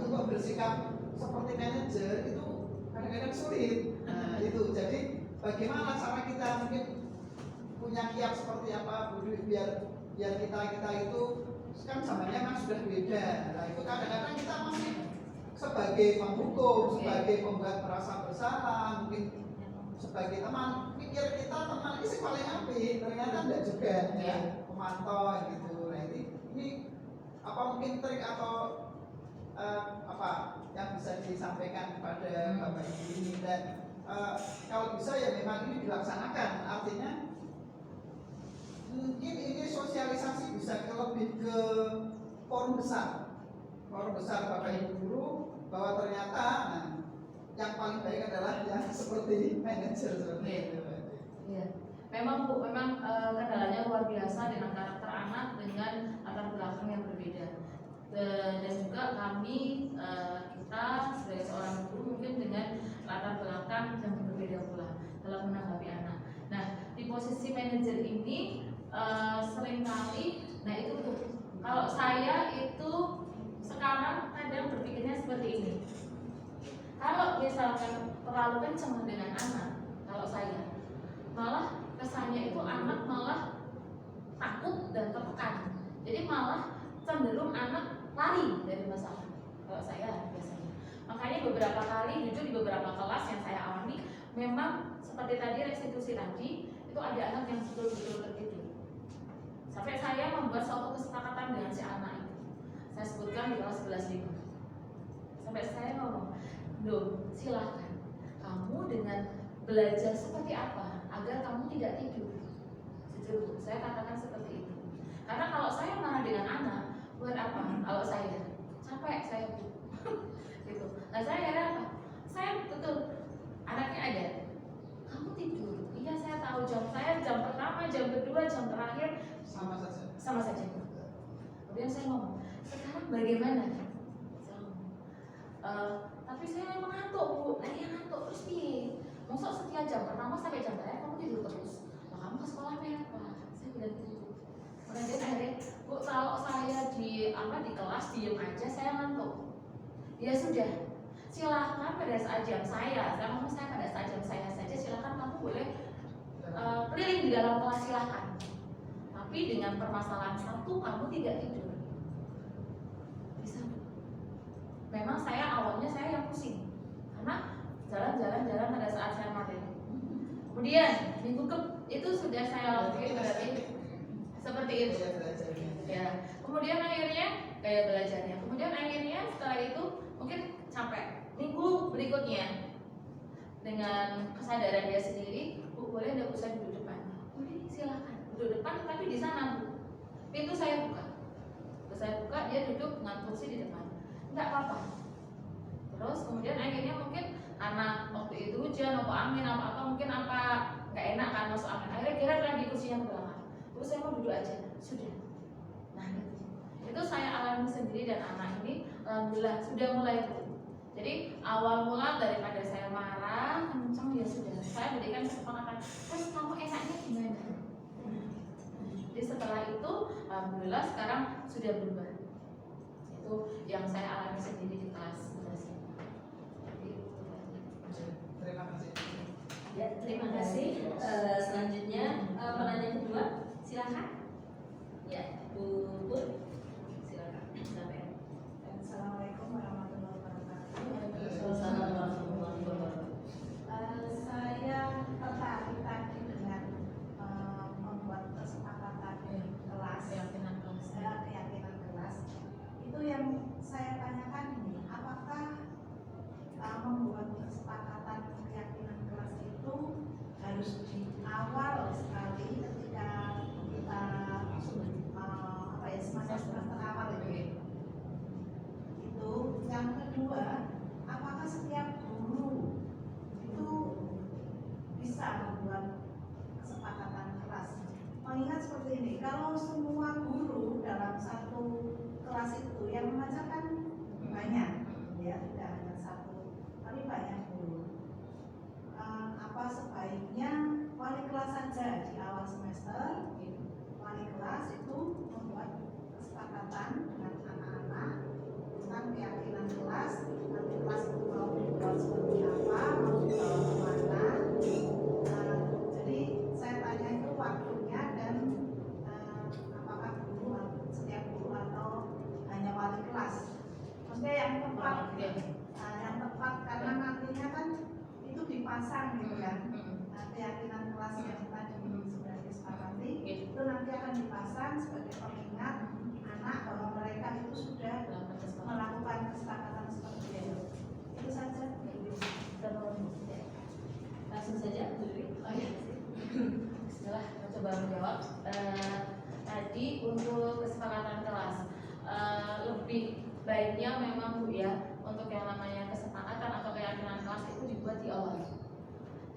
untuk bersikap seperti manajer itu kadang-kadang sulit. Nah itu, jadi bagaimana cara kita mungkin punya kiat seperti apa biar kita itu kan zamannya kan sudah beda. Nah itu kadang-kadang kita masih sebagai penghukum, sebagai pembuat merasa bersalah, mungkin sebagai teman pikir kita teman ini sih paling apik, ternyata enggak juga ya, pemantau gitu. Nah ini apa mungkin trik atau apa yang bisa disampaikan kepada Bapak Ibu ini, dan kalau bisa ya memang ini dilaksanakan, artinya mungkin ini sosialisasi bisa lebih ke forum besar Bapak Ibu guru, bahwa ternyata yang paling baik adalah yang seperti manajer seperti itu. Iya. Memang Bu, memang kendalanya luar biasa dengan karakter anak dengan latar belakang yang berbeda. Dan juga kami kita sebagai seorang guru mungkin dengan latar belakang yang berbeda pula dalam menanggapi anak. Nah, di posisi manajer ini seringkali, nah itu tuh, kalau saya itu sekarang kadang berpikirnya seperti ini. Kalau misalkan terlalu kencang dengan anak, kalau saya malah kesannya itu anak malah takut dan tertekan. Jadi malah cenderung anak lari dari masalah. Kalau saya biasanya. Makanya beberapa kali jujur di beberapa kelas yang saya alami, memang seperti tadi restitusi tadi, itu ada anak yang betul-betul tertidur. Sampai saya membuat suatu kesepakatan dengan si anak itu. Saya sebutkan di kelas 11.5. Sampai saya ngomong, "Loh, silahkan kamu dengan belajar seperti apa agar kamu tidak tidur." Jujur, saya katakan seperti itu. Karena kalau saya marah dengan anak, buat apa? Kalau saya capek, saya gitu. Nah, saya kira apa? Saya betul anaknya ada. Kamu tidur. Iya, saya tahu jam saya, jam pertama, jam kedua, jam terakhir sama saja. Kemudian saya ngomong, sekarang bagaimana? Saya ngomong, tapi saya memang ngantuk Bu. Nah, iya ngantuk terus piye? Masa setiap jam pertama sampai jam terakhir kamu tidur terus? Nah, kamu ke sekolahnya apa? Saya bilang gitu. Kemudian akhirnya, Bu, kalau saya di kelas diem aja saya ngantuk. Ya sudah, silahkan pada saat jam saya ngomong, saya pada saat jam saya saja silahkan kamu boleh keliling di dalam kelas, silahkan. Tapi dengan permasalahan satu, kamu tidak tidur. Bisa. Memang saya awalnya saya yang pusing karena jalan pada saat saya materi. Kemudian minggu itu sudah saya lalui berarti seperti itu. Ya. Kemudian akhirnya kayak belajarnya. Kemudian akhirnya setelah itu mungkin sampai minggu berikutnya dengan kesadaran dia sendiri, Bu, boleh nggak usah duduk depan? Boleh, silakan duduk depan, tapi di sana Bu. Pintu saya buka. Dia duduk dengan kursi di depan. Enggak apa-apa. Terus kemudian akhirnya mungkin karena waktu itu hujan atau angin apa mungkin nggak enak kan masuk angin. Akhirnya gerak lagi kursinya ke belakang. Terus saya mau duduk aja. Sudah. Nah, itu saya alami sendiri dan anak ini alhamdulillah sudah mulai turun. Jadi awal mula daripada saya marah kencang, ya sudah saya berikan kesepakatan, terus kamu enaknya gimana? Jadi setelah itu alhamdulillah sekarang sudah berubah. Itu yang saya alami sendiri di kelas 11. Terima kasih. Ya, terima kasih. Selanjutnya penanya kedua, silakan. Ya, Bu Put, silakan. Sampai. Assalamualaikum warahmatullahi wabarakatuh. Waalaikumsalam warahmatullahi wabarakatuh. Saya tertarik tadi dengan membuat kesepakatan kelas, keyakinan kelas. Itu yang saya tanyakan ini, apakah membuat kesepakatan keyakinan kelas itu harus di awal sekali ketika kita semester awal itu. Yang kedua, apakah setiap guru itu bisa membuat kesepakatan kelas? Mengingat seperti ini, kalau semua guru dalam satu kelas itu yang mengajarkan banyak, ya tidak hanya satu, tapi banyak guru. Apa sebaiknya wali kelas saja di awal semester, wali kelas itu membuat kesepakatan dengan anak-anak tentang keyakinan kelas, nanti kelas itu mau dibuat seperti apa, mau dibawa kemana. Jadi saya tanya itu waktunya dan apakah setiap guru atau hanya wali kelas. Maksudnya yang tepat, karena nantinya kan itu dipasang gitu kan. akan dipasang sebagai pengingat anak bahwa mereka itu sudah melakukan kesepakatan seperti itu. Itu saja. Langsung saja, Bu Dewi. Oh iya. Bismillah, saya coba menjawab. Tadi untuk kesepakatan kelas, lebih baiknya memang Bu ya, untuk yang namanya kesepakatan atau keyakinan kelas itu dibuat di awal.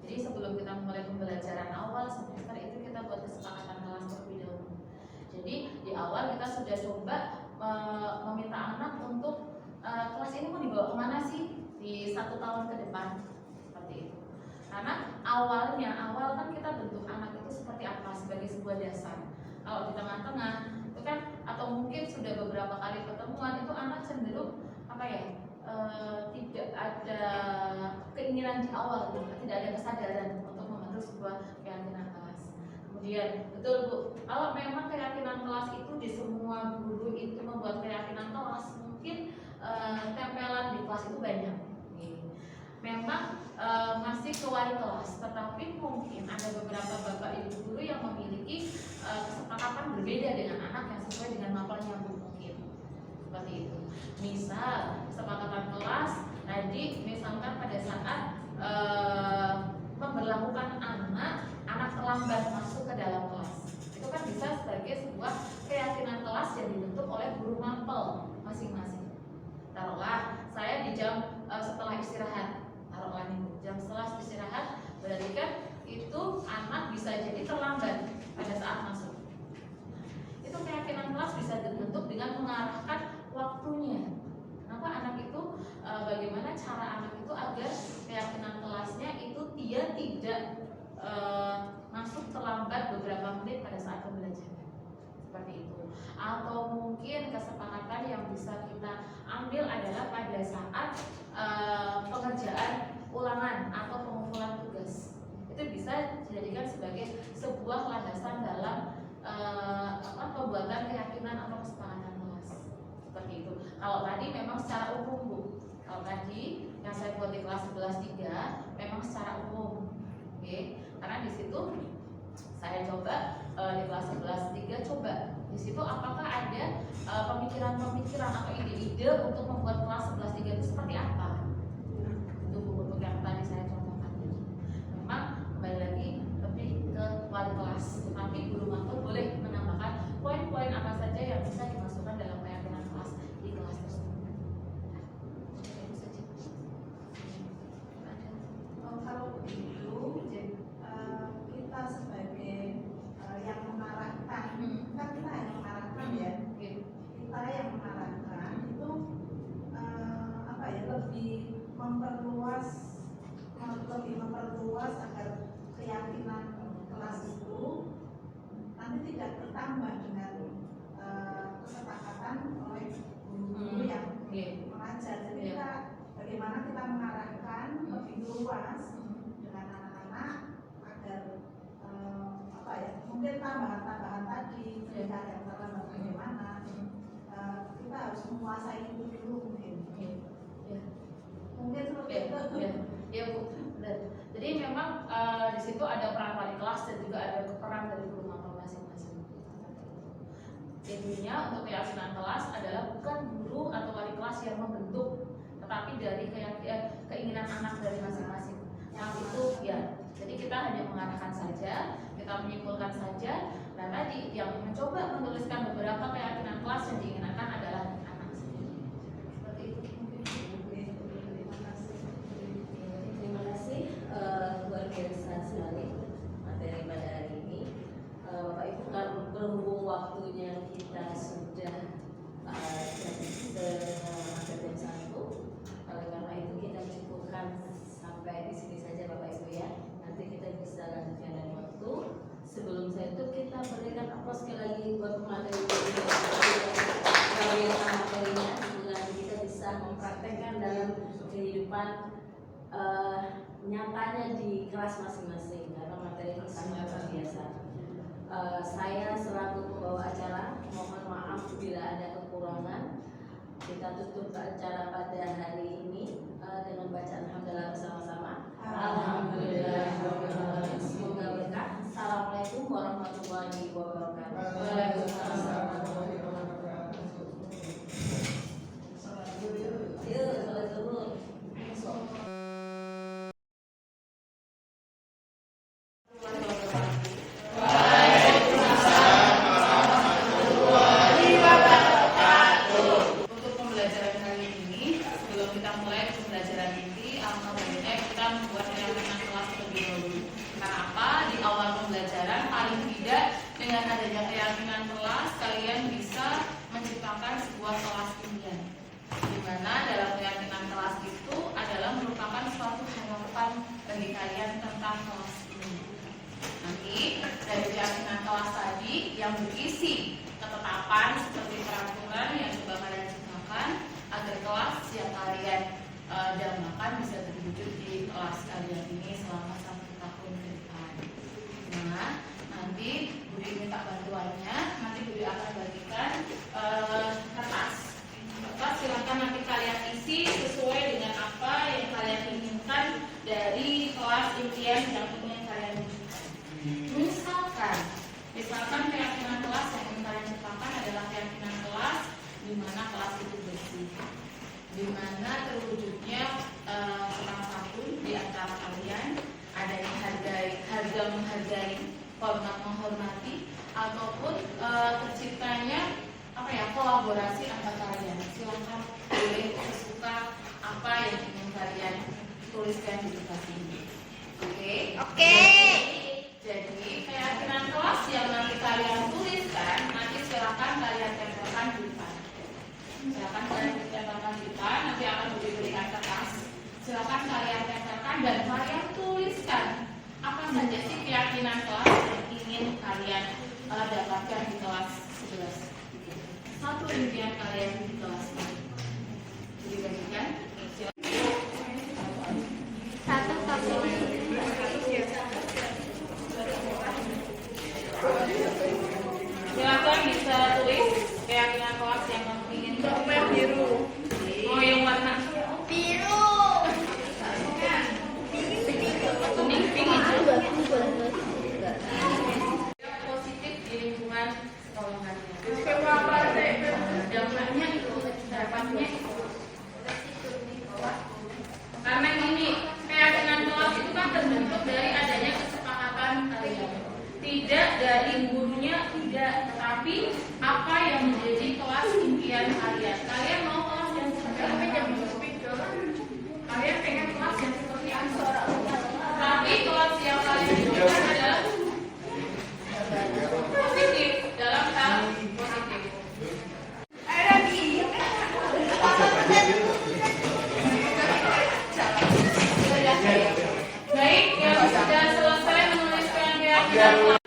Jadi sebelum kita mulai pembelajaran awal semester itu kita buat kesepakatan kelas terlebih dahulu. Jadi di awal kita sudah coba meminta anak untuk kelas ini mau dibawa kemana sih di 1 tahun ke depan, seperti itu. Karena awal kan kita bentuk anak itu seperti apa, sebagai sebuah dasar. Kalau di tengah-tengah itu kan, atau mungkin sudah beberapa kali pertemuan, itu anak cenderung apa ya, tidak ada keinginan di awal, tidak ada kesadaran untuk membentuk sebuah keyakinan kelas. Kemudian betul Bu, kalau memang keyakinan kelas itu di semua guru itu membuat keyakinan kelas, mungkin tempelan di kelas itu banyak. Memang masih ke wali kelas, tetapi mungkin ada beberapa bapak ibu guru yang memiliki kesepakatan berbeda dengan anak yang sesuai dengan mapelnya Bu, mungkin seperti itu. Misal kesepakatan kelas tadi, misalkan pada saat memberlakukan anak terlambat masuk ke dalam kelas, itu kan bisa sebagai sebuah keyakinan kelas yang dibentuk oleh guru mapel masing-masing. Taruhlah saya di jam setelah istirahat, taruhlah nih jam setelah istirahat, berarti kan itu anak bisa jadi terlambat pada saat masuk. Itu keyakinan kelas bisa dibentuk dengan mengarahkan waktunya. Kenapa anak itu, bagaimana cara anak itu agar keyakinan kelasnya itu dia tidak masuk terlambat beberapa menit pada saat pembelajaran, seperti itu. Atau mungkin kesepakatan yang bisa kita ambil adalah pada saat pengerjaan ulangan atau pengumpulan tugas. Itu bisa dijadikan sebagai sebuah landasan dalam pembuatan keyakinan atau kesepakatan kelas, seperti itu. Kalau tadi memang secara umum Bu, kalau tadi yang saya buat di kelas 11-3 memang secara umum, oke? Karena di situ saya coba di kelas 11-3 coba di situ apakah ada pemikiran-pemikiran atau ide-ide untuk membuat kelas 11-3 itu seperti apa? Itu buku-buku yang tadi saya contohkan. Memang kembali lagi lebih ke wali kelas, tetapi guru mapel boleh menambahkan poin-poin apa saja yang bisa dimasukkan dalam keyakinan kelas di kelas tersebut. Itu saja. Kalau begitu, kita sebagai yang mengarahkan, kan kita yang mengarahkan ya, kita yang mengarahkan itu lebih memperluas agar keyakinan kelas itu nanti tidak bertambah dengan kesepakatan oleh guru yang mengajar. Jadi kita bagaimana kita mengarahkan lebih luas dengan anak-anak agar mungkin tambahan-tambahan tadi mereka yang terlambat bagaimana, kita harus menguasai itu dulu mungkin. Mungkin seperti itu. Ya Bu, benar. Jadi memang di situ ada peran wali kelas dan juga ada peran dari guru mapel masing-masing. Intinya untuk keyakinan kelas adalah bukan guru atau wali kelas yang membentuk, tetapi dari keinginan anak dari masing-masing. Yang itu ya, jadi kita hanya mengarahkan saja, kita menyimpulkan saja. Dan tadi yang mencoba menuliskan beberapa keyakinan kelas yang diinginkan adalah anak sendiri. Seperti itu. Terima kasih, luar biasa sekali materi pada hari ini. Bapak Ibu, kalau berhubung waktunya kita sudah jam 1, oleh karena itu kita cukupkan sampai di sini saja Bapak Ibu ya. Nanti kita bisa lanjutkan dari waktu. Sebelum saya tutup, kita berikan aplaus sekali lagi buat pemateri yang materinya, sehingga kita bisa mempraktekkan dalam kehidupan nyatanya di kelas masing-masing, karena materi ini sangat luar biasa. Saya selaku pembawa acara mohon maaf bila ada kekurangan. Kita tutup acara pada hari ini dengan bacaan alhamdulillah bersama-sama. Alhamdulillah. Semoga berkah. Assalamualaikum warahmatullahi wabarakatuh. Waalaikumsalam. Yuk, salat zuhur. Untuk pembelajaran kali ini, sebelum kita mulai pembelajaran inti, alangkah baiknya kita membuat keyakinan kelas terlebih dahulu. Kenapa? Di awal pembelajaran, paling tidak dengan adanya keyakinan kelas, kalian bisa menciptakan sebuah kelas impian. Di mana dalam keyakinan kelas itu adalah merupakan suatu harapan bagi kalian tentang kelas ini. Nanti dari keyakinan kelas tadi yang berisi ketetapan seperti peraturan yang coba kalian ciptakan agar kelas yang kalian dambakan bisa terwujud di kelas kalian ini selama 1 tahun ke depan. Nah, nanti Budi minta bantuannya. Nanti Budi akan bagikan kertas. Silakan nanti kalian isi sesuai dengan apa yang kalian inginkan dari kelas impian yang ingin kalian wujudkan. Misalkan keyakinan kelas yang ingin kalian ciptakan adalah keyakinan kelas di mana kelas itu bersih, di mana terwujudnya sopan santun di antara kalian, adanya harga menghargai, hormat menghormati, ataupun terciptanya kolaborasi antar kalian. Silakan pilih sesuka apa yang ingin kalian tuliskan di kertas ini. Oke. Jadi keyakinan kelas yang nanti kalian tuliskan, nanti silakan kalian tempelkan di depan. Silakan kalian tempelkan di depan. Nanti akan diberikan kertas. Silakan kalian tempelkan dan kalian tuliskan apa saja sih keyakinan kelas yang ingin kalian dapatkan di kelas 11. Satu impian kalian di kelas ini. Dibagikan. Silakan bisa tulis keyakinan kelas yang kamu ingin. Biru. Oh, yang warna biru. Kuning, pink, hijau. Positif di lingkungan sekolah kalian. Dampaknya itu, dapatnya itu. Karena ini keyakinan kelas itu kan terbentuk dari adanya kesepakatan kalian. Tidak dari gurunya, tidak, tetapi apa yang menjadi kelas impian kalian. Kalian mau kelas yang seperti apa? Kalian pengen kelas yang seperti apa? Tapi kelas yang kalian inginkan adalah positif, dalam hal positif. Baik, yang sudah selesai menuliskan keyakinan kelas.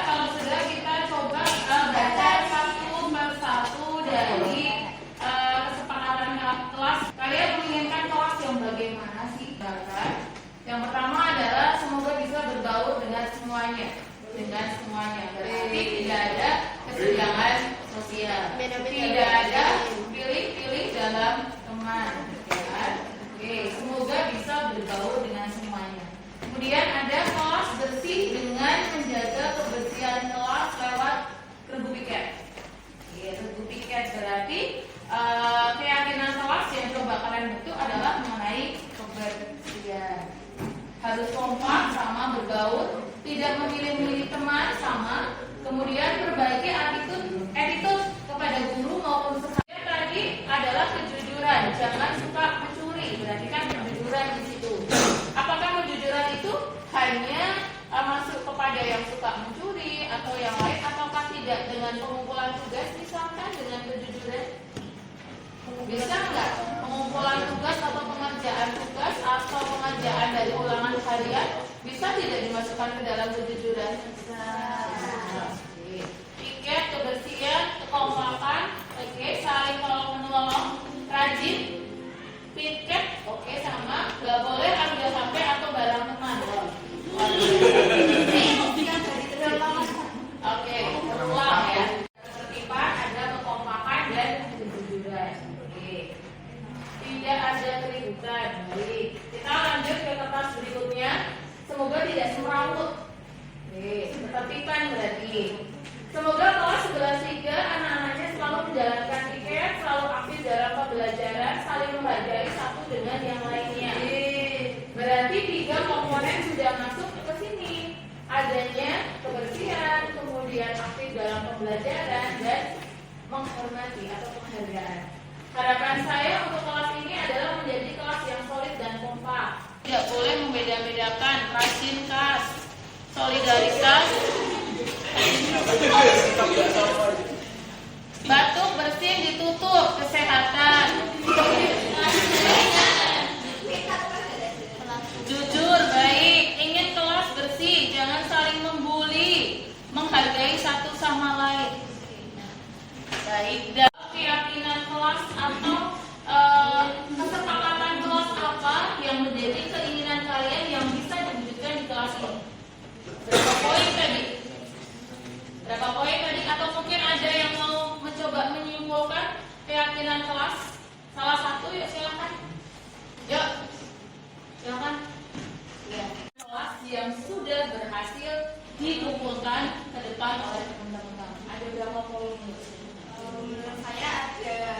Kalau sudah kita coba baca satu persatu dari kesepakatan kelas. Kalian menginginkan kelas yang bagaimana sih? Yang pertama adalah semoga bisa berbaur dengan semuanya. Berarti tidak ada kesenjangan sosial. Tidak ada pilih-pilih dalam teman. Oke, semoga bisa berbaur dengan semuanya. Kemudian ada kelas bersih dengan menjaga kebersihan kelas lewat regu piket. Regu piket berarti keyakinan kelas yang coba kalian bentuk adalah mengenai kebersihan. Harus kompak sama bergaul, tidak memilih-milih teman sama, kemudian perbaiki attitude kepada guru maupun sesama. Tadi adalah kejujuran, jangan suka mencuri, berarti kan kejujuran di situ. Apakah kejujuran itu hanya masuk kepada yang suka mencuri atau yang lain, ataukah tidak dengan pengumpulan tugas misalkan dengan kejujuran? Bisa nggak pengumpulan tugas atau pengerjaan tugas atau pengerjaan dari ulangan harian bisa tidak dimasukkan ke dalam kejujuran? Bisa. Piket, kebersihan, kekompakan, saling tolong menolong. ada keributan. Baik, kita lanjut ke kertas berikutnya. Semoga tidak semrawut. Oke, ketertiban berarti. Semoga kelas 11-3 anak-anaknya selalu menjalankan piket, selalu aktif dalam pembelajaran, saling menghargai satu dengan yang lainnya. Berarti 3 komponen sudah masuk ke sini. Adanya kebersihan, kemudian aktif dalam pembelajaran, dan menghormati atau penghargaan. Harapan saya untuk kelas ini adalah menjadi kelas yang solid dan kompak. Tidak boleh membeda-bedakan rajin khas, solidaritas, batuk bersin ditutup, kesehatan, jujur baik, ingin kelas bersih, jangan saling membuli, menghargai satu sama lain. Baik, dan keyakinan kelas atau kesepakatan kelas apa yang menjadi keinginan kalian yang bisa diwujudkan di kelas ini? Berapa poin tadi? Berapa poin tadi? Atau mungkin ada yang mau mencoba menyimpulkan keyakinan kelas? Salah satu, yuk silakan. Yuk, silakan. Ya. Kelas yang sudah berhasil dikumpulkan ke depan oleh teman-teman. Ada berapa poin? Menurut saya ada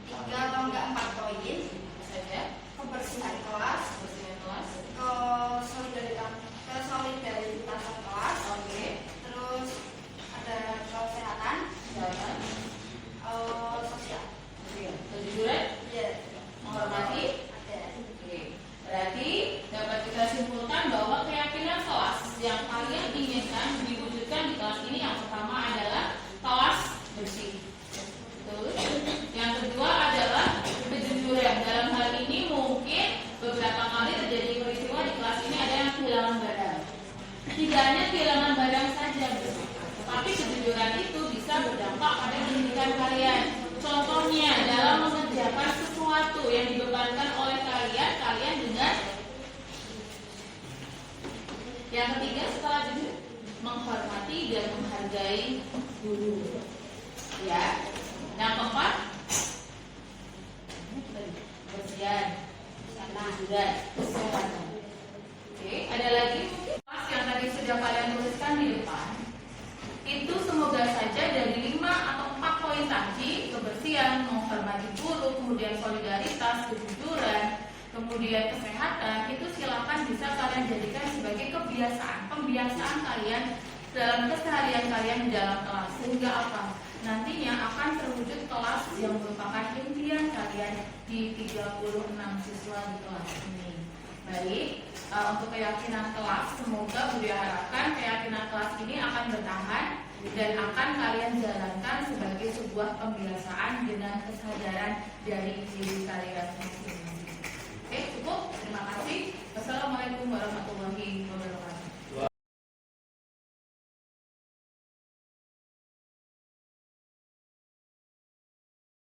3 atau enggak 4 poin Saja. kebersihan kelas, kesolidaritas kelas, Oke. terus ada kesehatan, Silakan. sosial. Kejujuran, Iya, menghormati. ada. Oke. Berarti dapat kita simpulkan bahwa keyakinan kelas yang kalian inginkan diwujudkan di kelas ini yang pertama adalah kelas bersih. Betul. Yang kedua adalah kejujuran. Dalam hal ini mungkin beberapa kali terjadi peristiwa di kelas ini ada yang kehilangan barang. Tidak hanya kehilangan barang saja, tapi kejujuran itu bisa berdampak pada pendidikan kalian. Contohnya dalam mengerjakan sesuatu yang dibebankan oleh kalian dengan yang ketiga setelah jujur menghormati dan menghargai guru. Ya. Yang keempat kebersihan, kejujuran, kesehatan. Oke, ada lagi kelas yang tadi sudah kalian tuliskan di depan. Itu semoga saja dari 5 atau 4 poin tadi, kebersihan, menghormati guru, kemudian solidaritas, kejujuran, kemudian kesehatan, itu silakan bisa kalian jadikan sebagai pembiasaan kalian dalam keseharian kalian di dalam kelas. Sehingga apa? Nantinya akan terwujud kelas yang merupakan impian kalian di 36 siswa di kelas ini. Baik, untuk keyakinan kelas, semoga Budi harapkan keyakinan kelas ini akan bertahan dan akan kalian jalankan sebagai sebuah pembiasaan dengan kesadaran dari diri kalian masing-masing. Oke, cukup. Terima kasih. Wassalamualaikum warahmatullahi wabarakatuh.